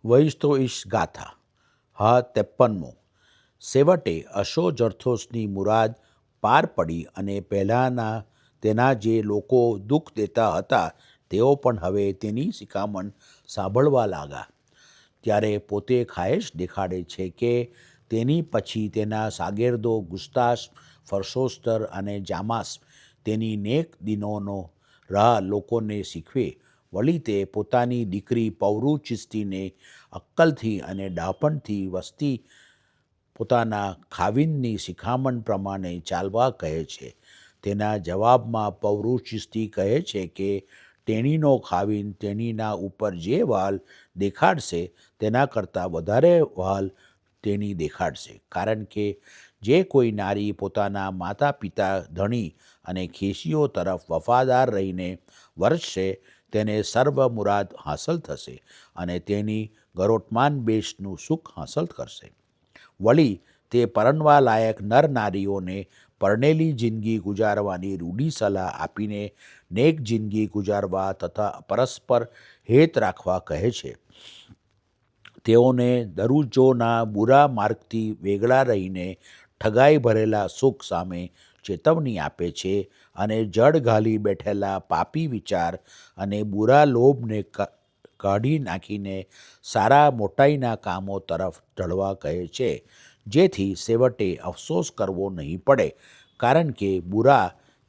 વૈશ તો ઈશ ગાથા હા 53મો છેવટે અશો જરથોસની મુરાદ પાર પડી અને પહેલાંના તેના જે લોકો દુઃખ દેતા હતા તેઓ પણ હવે તેની શિખામણ સાંભળવા લાગ્યા. ત્યારે પોતે ખાયેશ દેખાડે છે કે તેની પછી તેના શાગીર્દો ગુસ્તાસ, ફરસોસ્તર અને જામાસ તેની નેક દિનોનો રાહ લોકોને શીખવે. વળી તે પોતાની દીકરી પૌરુ ચિસ્તીને અક્કલથી અને ડાપણથી વસતી પોતાના ખાવિંદની શિખામણ પ્રમાણે ચાલવા કહે છે. તેના જવાબમાં પૌરુ ચિસ્તી કહે છે કે તેણીનો ખાવિંદ તેણીના ઉપર જે વાલ દેખાડશે તેના કરતાં વધારે વાલ તેણી દેખાડશે, કારણ કે જે કોઈ નારી પોતાના માતા પિતા, ધણી અને ખેસીઓ તરફ વફાદાર રહીને વર્તશે તેને સર્વ મુરાદ હાંસલ થશે અને તેની ગરોટમાન બેશનું સુખ હાંસલ કરશે. વળી તે પરણવા લાયક નર નારીઓને પરણેલી જિંદગી ગુજારવાની રૂઢી સલાહ આપીને નેક જિંદગી ગુજારવા તથા પરસ્પર હેત રાખવા કહે છે. તેઓને દરુજોના બુરા માર્ગથી વેગળા રહીને ઠગાઈ ભરેલા સુખ સામે ચેતવણી આપે છે અને જડ ઘાલી બેઠેલા પાપી વિચાર અને બુરા લોભને કાઢી નાખીને સારા મોટાઈના કામો તરફ ઢળવા કહે છે, જેથી છેવટે અફસોસ કરવો નહીં પડે, કારણ કે બુરા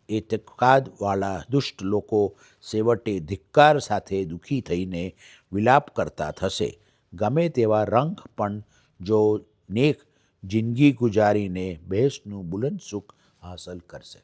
એતકાદવાળા દુષ્ટ લોકો છેવટે ધિક્કાર સાથે દુઃખી થઈને વિલાપ કરતા થશે. ગમે તેવા રંગ પણ જો નેક જિંદગી ગુજારીને બેશનું બુલંદ સુખ હાંસલ કરશે.